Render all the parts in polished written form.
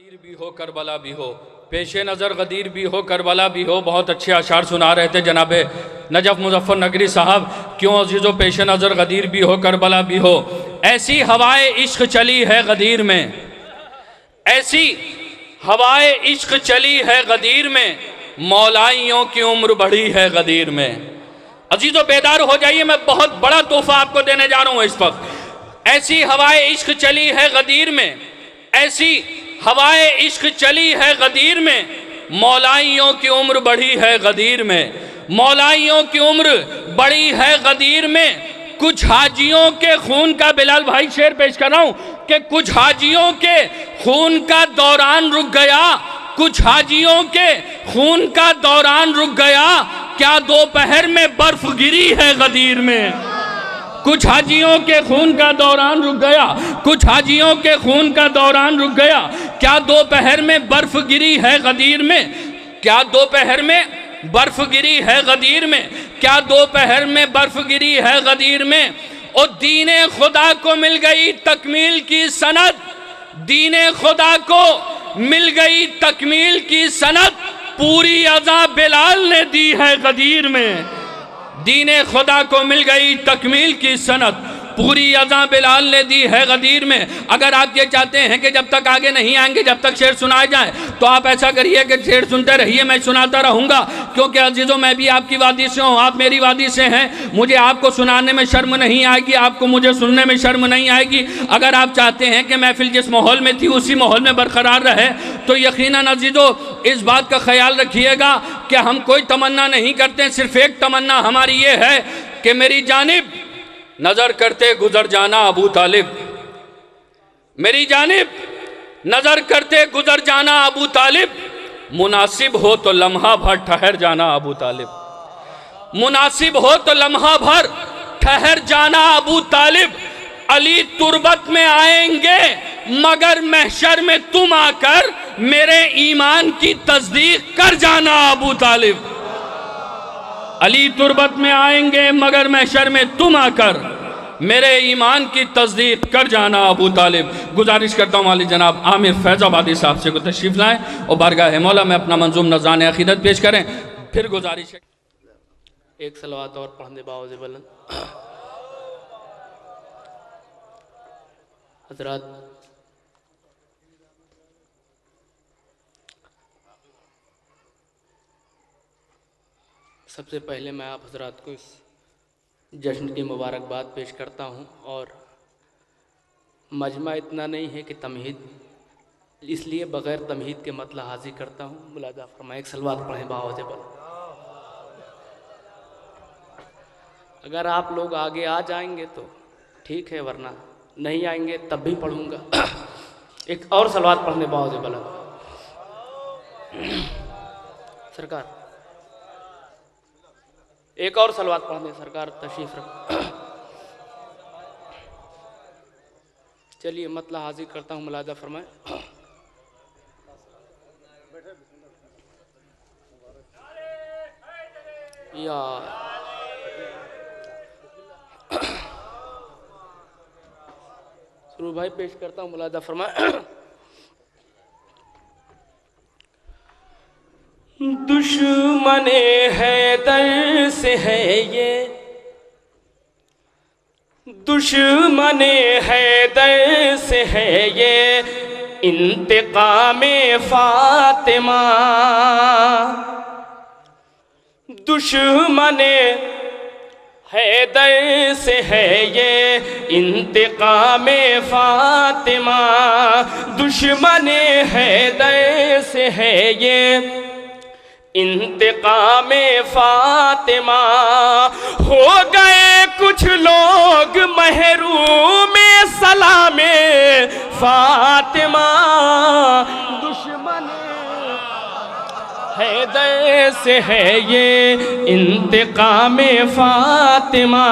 गदीर भी हो करबला भी हो, पेशे नज़र गदीर भी हो करबला भी हो। बहुत अच्छे अशार सुना रहे थे जनाब नजफ मुजफ्फर नगरी साहब। क्यों अजीज़ो पेशे नज़र गदीर भी हो करबला भी हो, ऐसी हवाए इश्क चली है गदीर में, ऐसी हवाए इश्क चली है गदीर में, मौलाइयों की उम्र बढ़ी है गदीर में। अजीज़ो बेदार हो जाइए, मैं बहुत बड़ा तोहफा आपको देने जा रहा हूँ इस वक्त। ऐसी हवाए इश्क चली है गदीर में, ऐसी हवाए इश्क चली है गदीर में, मौलाइयों की उम्र बढ़ी है गदीर में, मौलाइयों की उम्र बढ़ी है गदीर में। कुछ हाजियों के खून का, बिलाल भाई शेर पेश कर रहा हूं कि कुछ हाजियों के खून का दौरान रुक गया, कुछ हाजियों के खून का दौरान रुक गया, क्या दोपहर में बर्फ गिरी है गदीर में। कुछ हाजियों के खून का दौरान रुक गया, कुछ हाजियों के खून का दौरान रुक गया, क्या दोपहर में बर्फ गिरी है गदीर में, क्या दोपहर में बर्फ गिरी है गदीर में, क्या दोपहर में बर्फ गिरी है गदीर में। और दीने खुदा को मिल गई तकमील की सनद, दीने खुदा को मिल गई तकमील की सनद, पूरी अज़ा बिलाल ने दी है गदीर में। दीने खुदा को मिल गई तकमील की सनद, पूरी अज़ा बिलाल ने दी है गदीर में। अगर आप ये चाहते हैं कि जब तक आगे नहीं आएंगे जब तक शेर सुनाए जाए, तो आप ऐसा करिए कि शेर सुनते रहिए, मैं सुनाता रहूँगा। क्योंकि अजीज़ों, मैं भी आपकी वादी से हूँ, आप मेरी वादी से हैं। मुझे आपको सुनाने में शर्म नहीं आएगी, आपको मुझे सुनने में शर्म नहीं आएगी। अगर आप चाहते हैं कि महफिल जिस माहौल में थी उसी माहौल में बरकरार रहे, तो यकीनन अजीज़ों इस बात का ख्याल रखिएगा कि हम कोई तमन्ना नहीं करते। सिर्फ एक तमन्ना हमारी ये है कि मेरी जानिब नजर करते गुजर जाना अबू तालिब, मेरी जानिब नजर करते गुजर जाना अबू तालिब, मुनासिब हो तो लम्हा भर ठहर जाना अबू तालिब, मुनासिब हो तो लम्हा भर ठहर जाना अबू तालिब। अली तुर्बत में आएंगे मगर महशर में तुम आकर मेरे ईमान की तस्दीक कर जाना अबू तालिब। अली तुर्बत में आएंगे मगर महशर में तुम आकर मेरे ईमान की तस्दीक कर जाना अबू तालिब। गुजारिश करता हूँ वाली जनाब आमिर फैज़ाबादी साहब से को तशरीफ़ लाएँ और बारगाह मौला में अपना मंजूम नज़ान अक़ीदत पेश करें। फिर गुजारिश है एक सलवात और पढ़ने बावज़ बुलंद। हज़रात, सबसे पहले मैं आप हज़रात को इस जश्न की मुबारकबाद पेश करता हूँ। और मजमा इतना नहीं है कि तमहीद, इसलिए बग़ैर तमहीद के मतला हाजिर करता हूँ। मुलाजा फरमाए, एक सलवात पढ़ें बावज़ बुलंद। अगर आप लोग आगे आ जाएंगे तो ठीक है, वरना नहीं आएंगे तब भी पढ़ूँगा। एक और सलवात पढ़ने बावज़ बुलंद। सरकार, एक और सलवात पढ़ने सरकार तशरीफ़ रख। चलिए मतला हाजिर करता हूँ, मुलाजा फरमाए। या शुरू भाई पेश करता हूँ, मुलाजा फरमाए। दुश्मने हैदर से है ये, दुश्मने हैदर से है ये इंतकामे फातिमा, दुश्मने हैदर से है ये इंतकामे फातिमा, दुश्मने हैदर से है ये इंतकामे फातिमा। हो गए कुछ लोग महरूम सलामे फातिमा, दुश्मन हैदर से है ये इंतकामे फातिमा।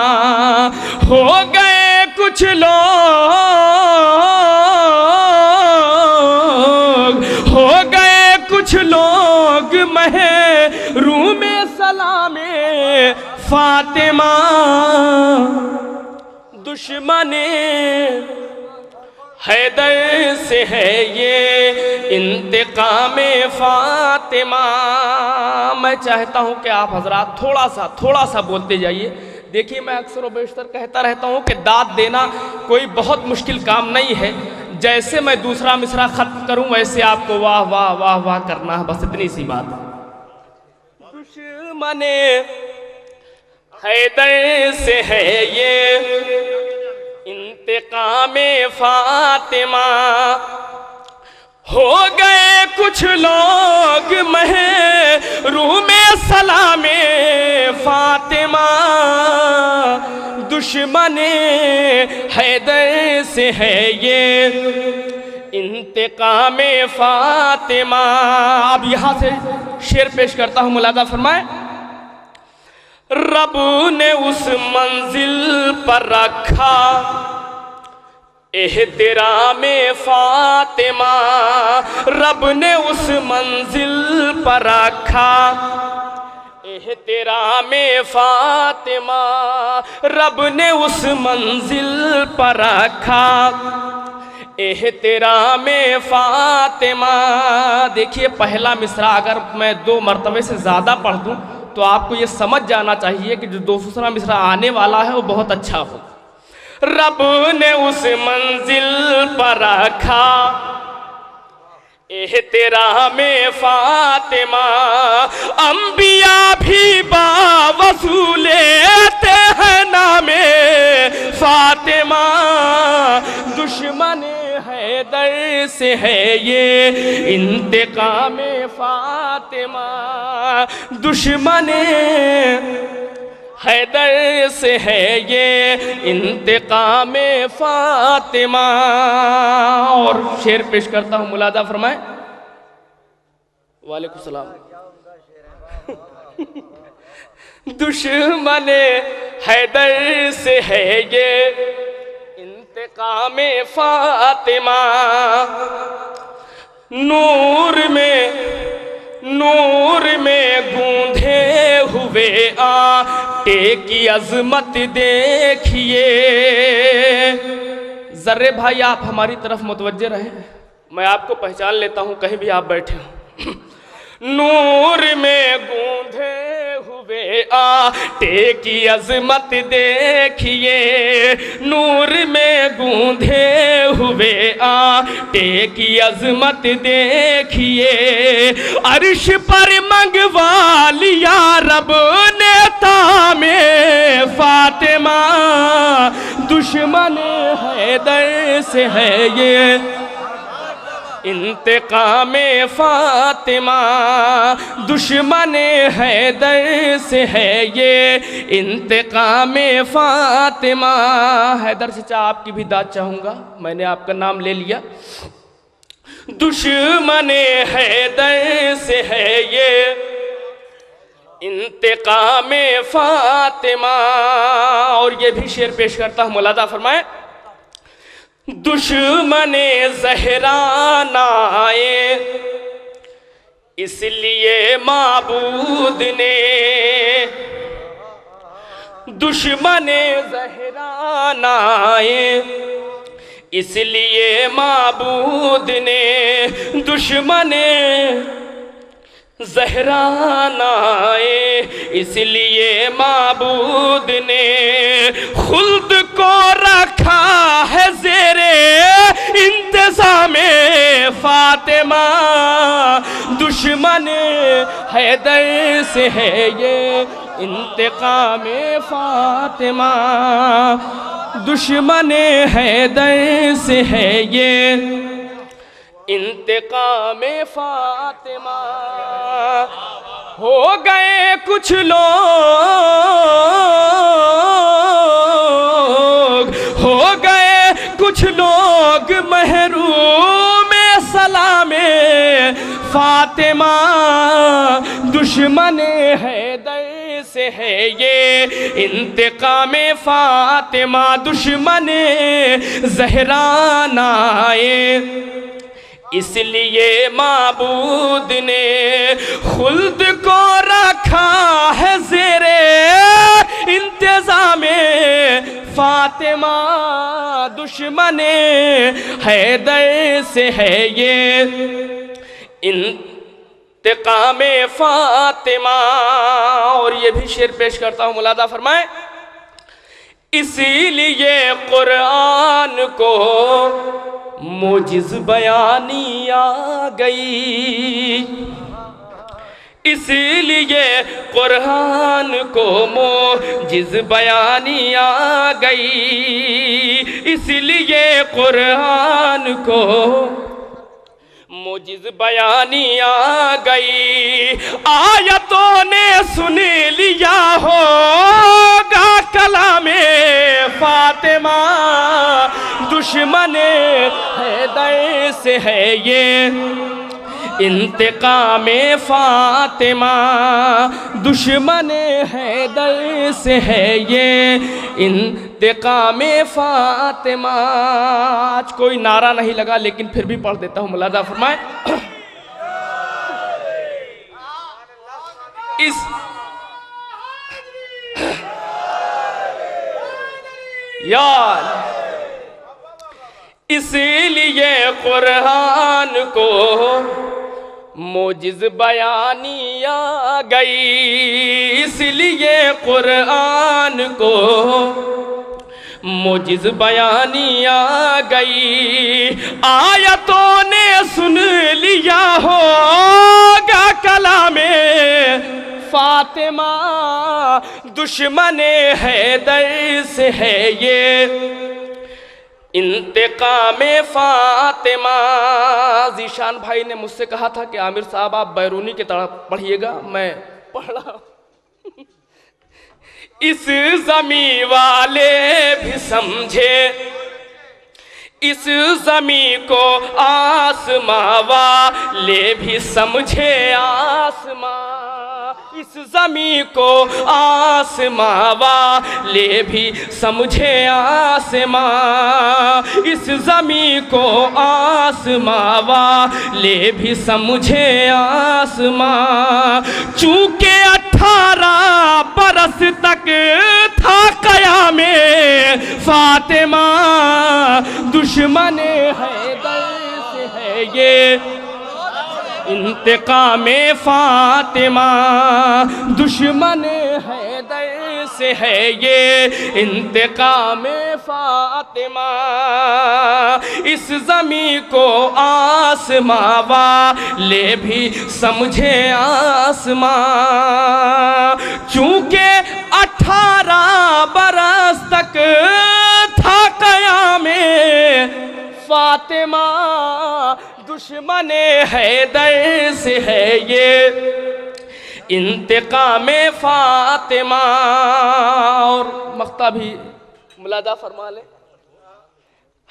हो गए कुछ लोग, हो गए कुछ लोग महरूम सलामे फातिमा, दुश्मने हैदर से है ये इंतकाम फातिमा। मैं चाहता हूँ कि आप हजरात थोड़ा सा बोलते जाइए। देखिए, मैं अक्सर व बेशतर कहता रहता हूँ कि दाद देना कोई बहुत मुश्किल काम नहीं है। जैसे मैं दूसरा मिसरा खत्म करूँ वैसे आपको वाह वाह वाह वाह करना है, बस इतनी सी बात है। दुश्मने हैदर से है ये इंतकाम फातिमा। हो गए कुछ लोग महरूम सलामे फातिमा। दुश्मने हैदर से है ये इंतकाम फातिमा। अब यहाँ से शेर पेश करता हूँ, मुलादा फरमाए। रब ने उस मंजिल पर रखा एहतराम फातिमा। रब ने उस मंजिल पर रखा एहतराम फातिमा। रब ने उस मंजिल पर रखा एहतराम फातिमा। देखिए, पहला मिसरा अगर मैं 2 मरतबे से ज़्यादा पढ़ दूँ तो आपको ये समझ जाना चाहिए कि जो दूसरा मिसरा आने वाला है वो बहुत अच्छा हो। रब ने उस मंजिल पर रखा एहतराम फातिमा। अंबिया भी बावसूल लेते हैं नामे फातिमा। दुश्मन हैदर से है ये इंतकाम फातिमा। दुश्मन हैदर से है ये इंतकाम फातिमा। और शेर पेश करता हूँ, मुलादा फरमाए। वालेकुम सलाम। दुश्मन हैदर से है ये इंतकाम फातिमा। नूर में गूंधे हुए आटे की अजमत देखिए। जर्रे भाई, आप हमारी तरफ मुतवज्जे रहें, मैं आपको पहचान लेता हूं कहीं भी आप बैठे हो। नूर में गूंधे हुए आटे की अजमत देखिए। नूर में गूंधे हुए आटे की अजमत देखिए। अर्श पर मंगवा लिया रब ने तामे फातिमा। दुश्मन हैदर से है ये इंतकाम फातिमा। दुश्मन हैदर से है ये इंतकाम फातिमा। हैदर से आपकी भी दाद चाहूँगा, मैंने आपका नाम ले लिया। दुश्मन हैदर से है ये इंतकाम फातिमा। और ये भी शेर पेश करता हूँ, मुलादा फरमाए। दुश्मने ज़हरान आए इसलिए माबूद ने। दुश्मने ज़हरान आए इसलिए माबूद ने। दुश्मने ज़हरान आए इसलिए माबूद ने। खुल्द को रखा है ज़ेरे इंतज़ामे फातिमा। दुश्मन हैदर से है ये इंतकाम फातिमा। दुश्मन हैदर से है ये इंतकाम फातिमा। हो गए कुछ लोग महरूम सलामे फातिमा। दुश्मन हैदर से है ये इंतकाम फातिमा। दुश्मन ज़हरान आए इसलिए माबूद ने। खुल्द को रखा है ज़ेरे इंतज़ामे फातिमा। फातिमा दुश्मन हैदर से है ये इंतकाम फातिमा। और ये भी शेर पेश करता हूँ, मुलादा फरमाए। इसीलिए कुरान को मोजिज़ बयानी आ गई, इसीलिए कुरान को मोजिज़ बयानी आ गई, इसलिए कुरान को मोजिज़ बयानी आ गई। आयतों ने सुन लिया होगा कलामे फातिमा दुश्मन हैदर से है ये इंतकाम फातिमा, दुश्मन हैदर से है ये इंतकाम फातिमा। आज कोई नारा नहीं लगा लेकिन फिर भी पढ़ देता हूँ, मुलाजा फरमाए। इसीलिए कुरान को मोजिज़ बयानी आ गई, इसलिए कुरान को मोजिज़ बयानी आ गई। आयतों ने सुन लिया होगा कलामे फातिमा दुश्मन हैदर से है ये इंतकाम फातिमा। ज़ीशान भाई ने मुझसे कहा था कि आमिर साहब आप बैरूनी की तरह पढ़िएगा, मैं पढ़ रहा हूँ। इस ज़मी वाले भी समझे, इस ज़मी को आसमां वाले भी समझे आसमां, इस ज़मी को आसमां वाले भी समझे आसमां, इस ज़मी को आसमां वाले भी समझे आसमां। चूँकि 18 बरस तक था क़यामे फातिमा दुश्मन हैदर से है ये इंतकाम फातिमा, दुश्मन हैदर से है ये इंतकाम फातिमा। इस ज़मी को आसमां वाले भी समझे आसमां, चूँकि 18 बरस तक था क़यामे फातिमा दुश्मन हैदर से है ये इंतकाम फातिमा। और मख्ता भी मुलादा फरमा ले।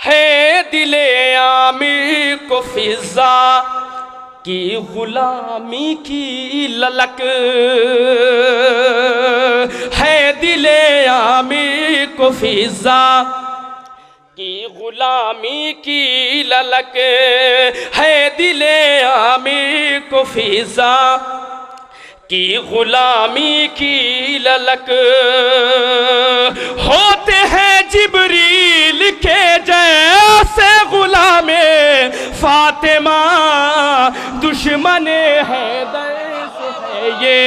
है दिले आमिर को फिजा की गुलामी की ललक, है दिले आमिर को फिजा की गुलामी की ललक, है दिले आमिर को फिजा की गुलामी की ललक। होते हैं जिब्रील के जैसे गुलामे फातिमा दुश्मन हैदर से है ये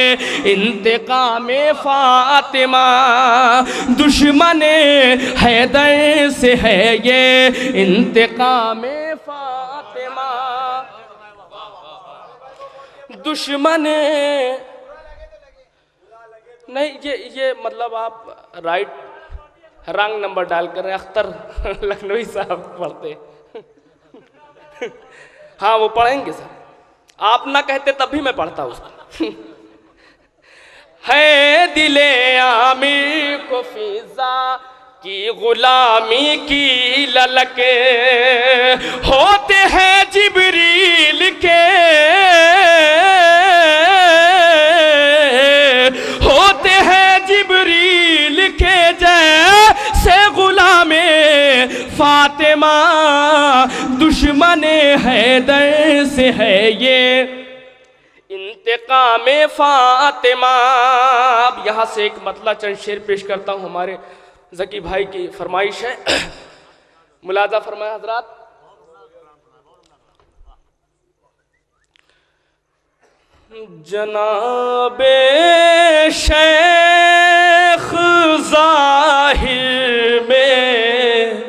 इंतकाम फातिमा, दुश्मन हैदर से है ये इंतकाम फातिमा। दुश्मन नहीं, ये मतलब आप राइट रंग नंबर डाल कर अख्तर लखनवी साहब पढ़ते। हाँ वो पढ़ेंगे सर, आप ना कहते तब भी मैं पढ़ता उसको। है दिले आमिर को फिजा की गुलामी की ललक, होते हैं जिब्रील के, होते हैं जिब्रील के जैसे गुलामे फातिमा दुश्मन हैदर से है ये इंतकाम फातिमा। अब यहाँ से एक मतला चंद शेर पेश करता हूँ हमारे ज़की भाई की फरमाइश है, मुलाजा फरमाए हजरात। जनाबे शेख ज़ाहिर में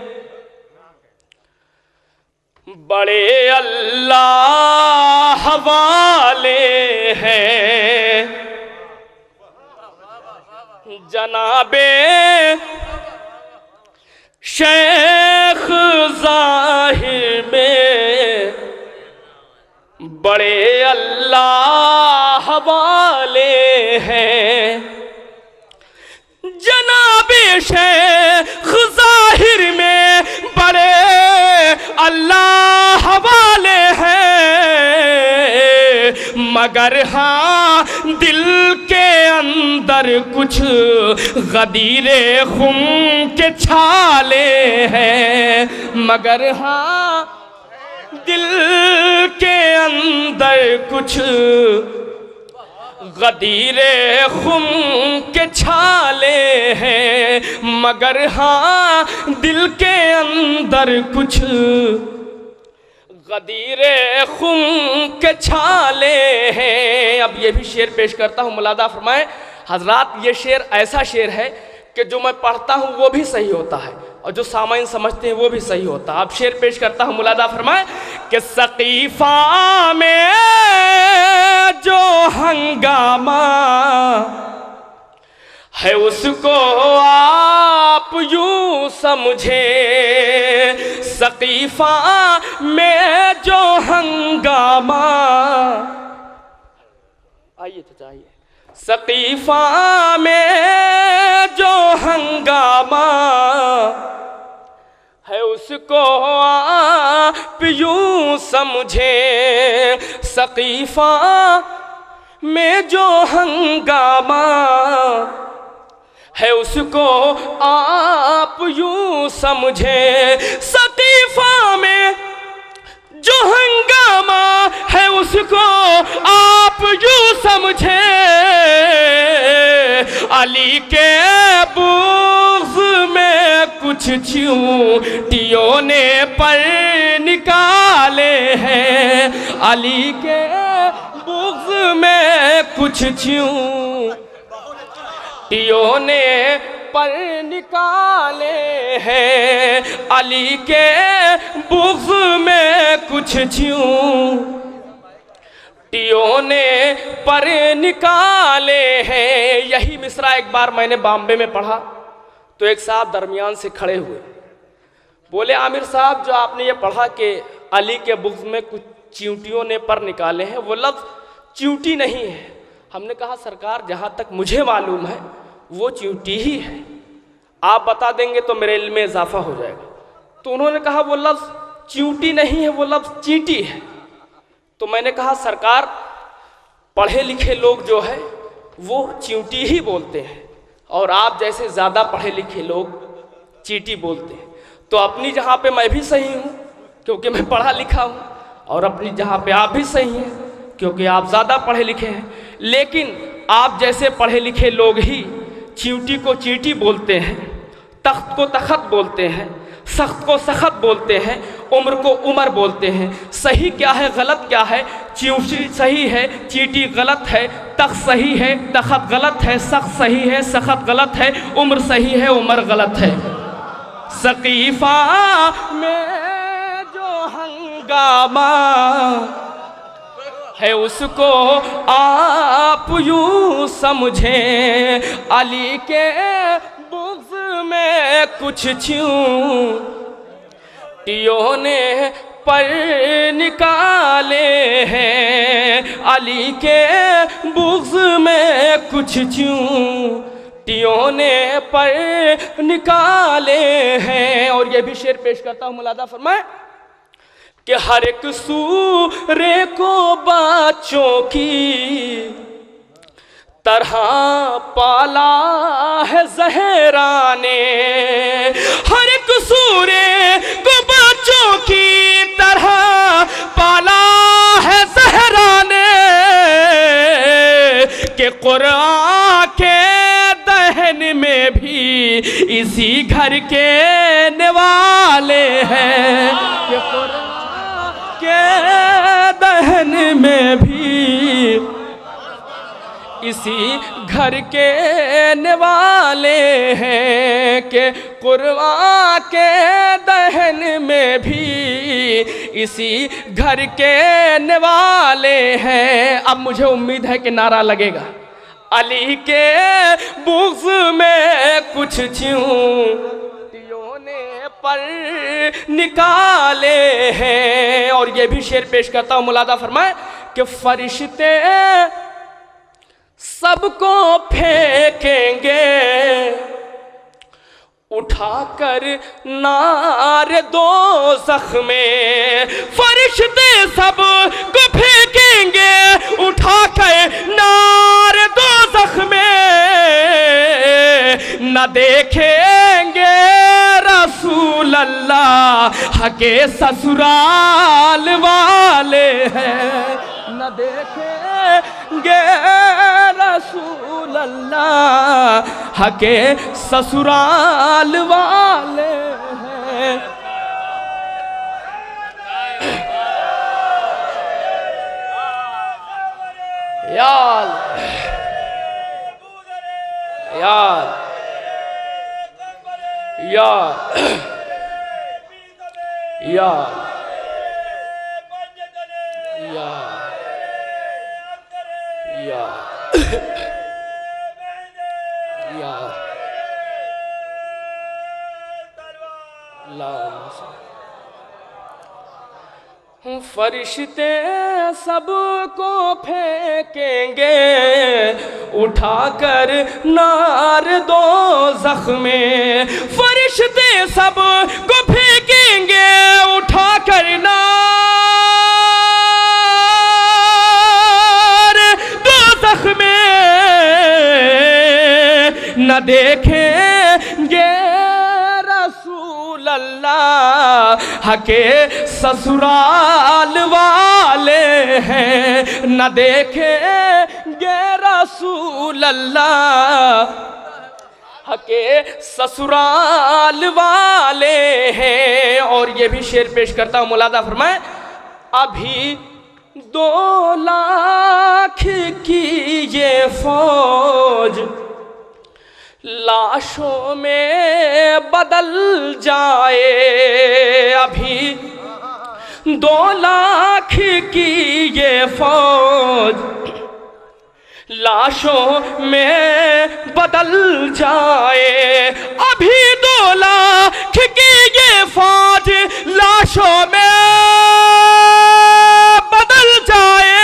बड़े अल्लाह वाले हैं। जनाबे शेख ज़ाहिर में बड़े अल्लाह वाले हैं। जनाबे शेख ज़ाहिर में बड़े अल्लाह वाले हैं, मगर हाँ दिल के अंदर कुछ गदीरे खुम के छाले हैं। मगर हाँ दिल के अंदर कुछ गदीरे खुम के छाले हैं। मगर हाँ दिल के अंदर कुछ गदीरे खुम के छाले हैं। अब ये भी शेर पेश करता हूँ, मुलादा फरमाएं हजरात। ये शेर ऐसा शेर है कि जो मैं पढ़ता हूँ वो भी सही होता है और जो सामाइन समझते हैं वो भी सही होता है। अब शेर पेश करता हूँ, मुलादा फरमाएं कि सकीफा में जो हंगामा है उसको आप यूं समझे। सकीफा में जो हंगामा, आइए तो चाहिए। सकीफा में जो हंगामा है उसको आप यूं समझे। सकीफा में जो हंगामा है उसको आप यूं समझे। सकीफा में जो हंगामा है उसको आप यूं समझे। अली के बुग़्ज़ में कुछ चींटियों ने पर निकाले हैं। अली के बुग़्ज़ में कुछ चींटियों ने पर निकाले हैं। अली के बुग़्ज़ में कुछ चींटियों ने पर निकाले हैं। यही मिसरा एक बार मैंने बॉम्बे में पढ़ा तो एक साहब दरमियान से खड़े हुए, बोले आमिर साहब जो आपने ये पढ़ा कि अली के बुग़्ज़ में कुछ चींटियों ने पर निकाले हैं, वो लफ्ज़ चींटी नहीं है। हमने कहा सरकार जहाँ तक मुझे मालूम है वो चींटी ही है, आप बता देंगे तो मेरे इल्म में इजाफा हो जाएगा। तो उन्होंने कहा वो लफ्ज़ चींटी नहीं है, वो लफ्ज़ चींटी है। तो मैंने कहा सरकार पढ़े लिखे लोग जो है वो चींटी ही बोलते हैं और आप जैसे ज़्यादा पढ़े लिखे लोग चींटी बोलते हैं। तो अपनी जहाँ पे मैं भी सही हूँ क्योंकि मैं पढ़ा लिखा हूँ, और अपनी जहाँ पे आप भी सही हैं क्योंकि आप ज़्यादा पढ़े लिखे हैं। लेकिन आप जैसे पढ़े लिखे लोग ही चींटी को चींटी बोलते हैं, तख्त को तख्त बोलते हैं, सख्त को सख्त बोलते हैं, उम्र को उमर बोलते हैं। सही क्या है गलत क्या है? चींटी सही है, चींटी गलत है, तख्त सही है, तख्त गलत है, सख्त सही है, सख्त गलत है, उम्र सही है, उमर गलत है। सकीफा में जो हंगामा है उसको आप यूं समझे। अली के बुग़्ज़ में कुछ चींटियों ने पर निकाले हैं। अली के बुग़्ज़ में कुछ चींटियों ने पर निकाले हैं। और ये भी शेर पेश करता हूँ, मुलादा फरमाए कि हर एक सूरे को बच्चों की तरह पाला है ज़हरा ने। हर एक सूरे को बच्चों की तरह पाला है ज़हरा ने कि कुरान के दहन में भी इसी घर के निवाले हैं कि कुरान के दहन में भी इसी घर के निवाले हैं कि कुरान के दहन में भी इसी घर के निवाले हैं। अब मुझे उम्मीद है कि नारा लगेगा, अली के बुग़्ज़ में कुछ चींटियों ने पर निकाले हैं। और ये भी शेर पेश करता हूँ, मुलादा फरमाए कि फरिश्ते सबको फेंकेंगे उठाकर नार दोज़ख में। फरिश्ते सबको फेंकेंगे उठाकर नार दोज़ख में, न देखेंगे रसूल अल्लाह के ससुराल वाले हैं, न देखेंगे रसूल अल्लाह के ससुराल वाले हैं। यार यार यार यार फरिश्ते सबको फेंकेंगे उठाकर नार दोज़ख में। फरिश्ते सबको फेंकेंगे उठाकर नार दोज़ख में, न देखेंगे रसूल अल्लाह के ससुराल वाले हैं, न देखेंगे रसूल अल्लाह के ससुराल वाले हैं। और ये भी शेर पेश करता हूँ, मुलादा फरमाए, अभी 2 लाख की ये फौज लाशों में बदल जाए। अभी 2 लाख की ये फौज लाशों में बदल जाए। अभी 2 लाख की ये फौज लाशों में बदल जाए।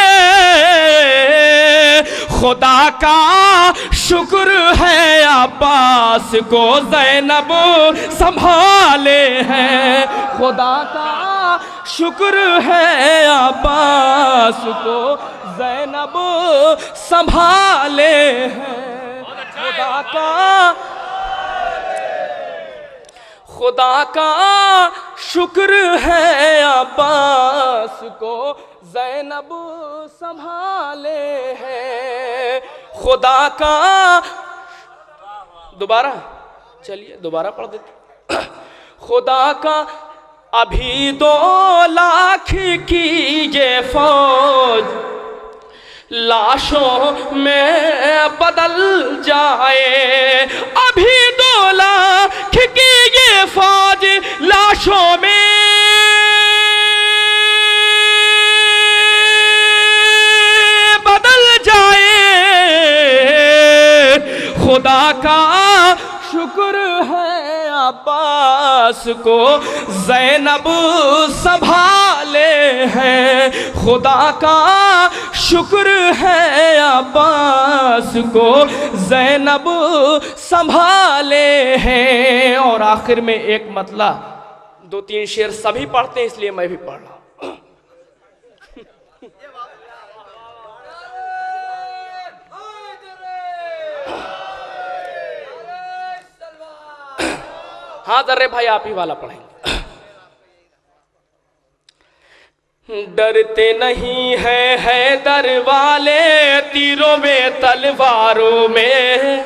खुदा का शुक्र है अब्बास को ज़ैनब संभाले हैं। खुदा का शुक्र है अब्बास को ज़ैनब संभाले हैं। खुदा का शुक्र है अब्बास को ज़ैनब संभाले हैं। खुदा का दोबारा चलिए दोबारा पढ़ देते। खुदा का अभी 2 लाख की ये फौज लाशों में बदल जाए। अभी 2 लाख की ये फौज लाशों में बदल जाए। खुदा का शुक्र है अब्बास को ज़ैनब संभाले हैं। खुदा का शुक्र है अब्बास को ज़ैनब संभाले हैं। और आखिर में एक मतला 2-3 शेर सभी पढ़ते हैं, इसलिए मैं भी पढ़ रहा हूँ। हाँ दर्रे भाई आप ही वाला पढ़ेंगे। डरते नहीं है हैदर वाले तीरों में तलवारों में,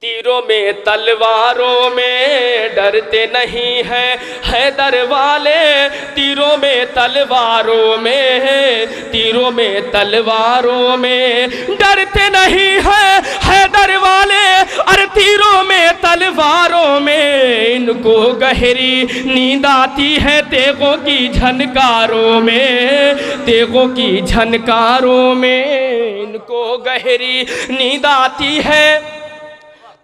तीरों में तलवारों में डरते नहीं हैं हैदर वाले, तीरों में तलवारों में, तीरों में तलवारों में डरते नहीं हैं हैदर वाले, अरे तीरों में तलवारों में इनको गहरी नींद आती है तेगों की झनकारों में, तेगों की झनकारों में इनको गहरी नींद आती है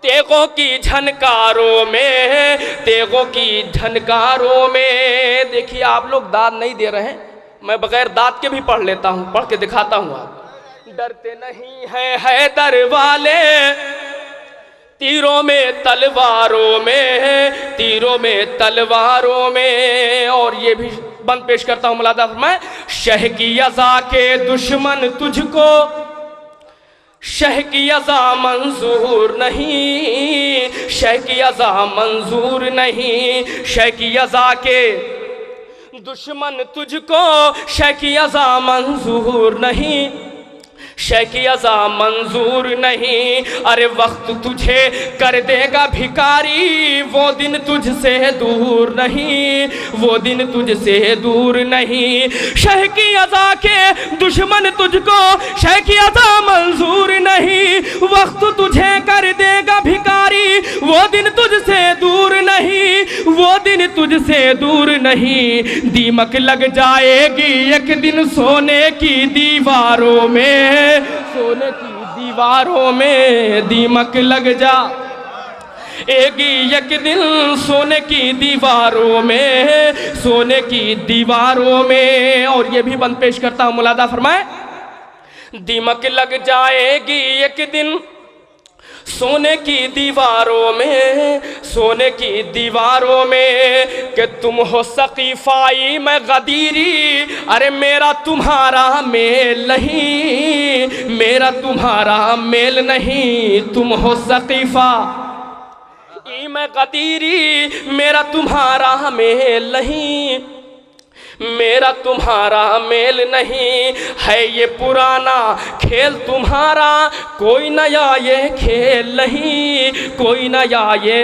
तेगों की झनकारों में, तेगों की झनकारों में। देखिए आप लोग दाद नहीं दे रहे हैं, मैं बगैर दाद के भी पढ़ लेता हूँ, पढ़ के दिखाता हूँ आप। डरते नहीं हैं हैदर वाले, तीरों में तलवारों में, तीरों में तलवारों में। और ये भी बंद पेश करता हूँ मुलादा फरमाए, शह की अज़ा के दुश्मन तुझको शह की अज़ा मंजूर नहीं, शह की अज़ा मंजूर नहीं, शह की अज़ा के दुश्मन तुझको शह की अज़ा मंजूर नहीं, शह की अज़ा मंजूर नहीं। अरे वक्त तुझे कर देगा भिखारी, वो दिन तुझसे दूर नहीं, वो दिन तुझसे दूर नहीं। शह की अज़ा के दुश्मन तुझको शह की अज़ा मंजूर नहीं, वक्त तुझे कर देगा भिखारी, वो दिन तुझसे दूर नहीं, वो दिन तुझसे दूर नहीं। दीमक लग जाएगी एक दिन सोने की दीवारों में, सोने की दीवारों में दीमक लग जा एक दिन सोने की दीवारों में, सोने की दीवारों में। और ये भी बंद पेश करता हूँ मुलादा फरमाए, दीमक लग जाएगी एक दिन सोने की दीवारों में, सोने की दीवारों में। कि तुम हो सकीफाई मैं गदीरी, अरे मेरा तुम्हारा मेल नहीं, मेरा तुम्हारा मेल नहीं। तुम हो सकीफा ई मैं गदीरी, मेरा तुम्हारा मेल नहीं, मेरा तुम्हारा मेल नहीं। है ये पुराना खेल तुम्हारा, कोई नया ये खेल नहीं, कोई नया ये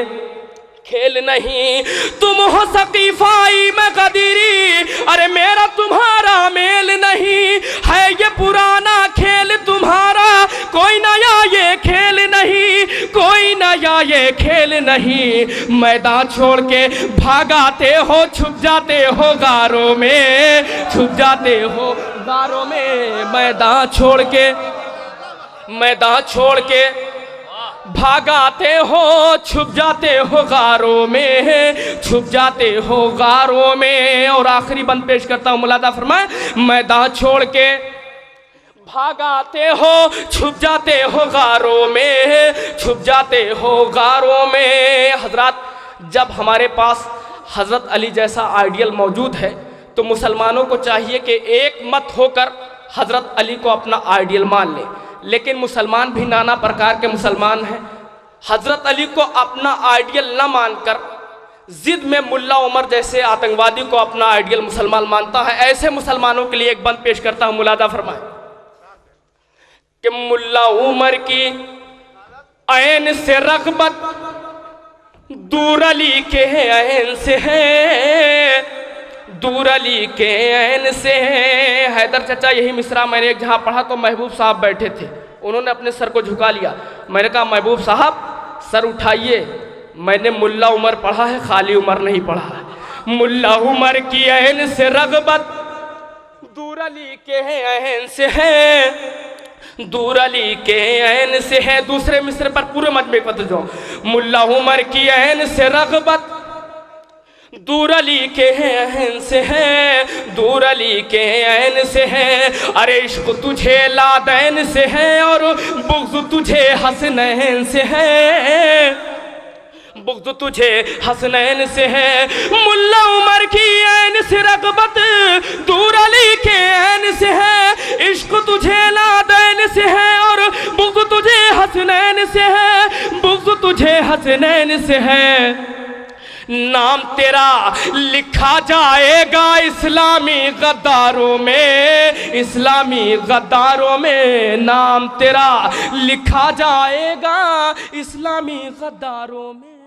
खेल नहीं। तुम हो सकीफाई में गदीरी, अरे मेरा तुम्हारा मेल नहीं। है ये पुराना खेल तुम्हारा, कोई नया ये खेल नहीं, कोई नया ये खेल नहीं। मैदान छोड़ के भागाते हो, छुप जाते हो गारों में, छुप जाते हो गारों में। मैदान छोड़ के, मैदान छोड़ के भागाते हो, छुप जाते हो गारों में, छुप जाते हो गारों में। और आखिरी बंद पेश करता हूँ मुलादा फरमाए, मैदान छोड़ के भागाते हो, छुप जाते हो गारों में, छुप जाते हो गारों में। हजरात, जब हमारे पास हज़रत अली जैसा आइडियल मौजूद है तो मुसलमानों को चाहिए कि एक मत होकर हज़रत अली को अपना आइडियल मान ले। लेकिन मुसलमान भी नाना प्रकार के मुसलमान हैं। हज़रत अली को अपना आइडियल न मानकर जिद में मुल्ला उमर जैसे आतंकवादी को अपना आइडियल मुसलमान मानता है। ऐसे मुसलमानों के लिए एक बंद पेश करता हूँ, मुलादा फरमाए कि मुल्ला उमर की ऐन से रग़बत दूर अली के ऐन से है, दूर अली के ऐन से है। हैदर चचा, यही मिसरा मैंने एक जहाँ पढ़ा तो महबूब साहब बैठे थे, उन्होंने अपने सर को झुका लिया। मैंने कहा महबूब साहब सर उठाइए, मैंने मुल्ला उमर पढ़ा है, खाली उमर नहीं पढ़ा है। मुल्ला उमर की ऐन से रग़बत दूर अली के ऐन से है, दूर अली के ऐन से है। दूसरे मिसरे पर पूरे मजमे को जो मुल्ला उमर की ऐन से रग़बत दूर अली के ऐन से है, दूर अली के ऐन से है। अरे इश्क तुझे लादैन से है और बुग़्ज़ तुझे हसनैन से है, बुग़्ज़ तुझे हसनैन से है। मुल्ला उमर की ऐन से रग़बत दूर अली के ऐन से है। इश्क तुझे लादैन से है और बुग़्ज़ तुझे हसनैन से है, बुग़्ज़ तुझे हसनैन से है। नाम तेरा लिखा जाएगा इस्लामी गद्दारों में, इस्लामी गद्दारों में नाम तेरा लिखा जाएगा इस्लामी गद्दारों में।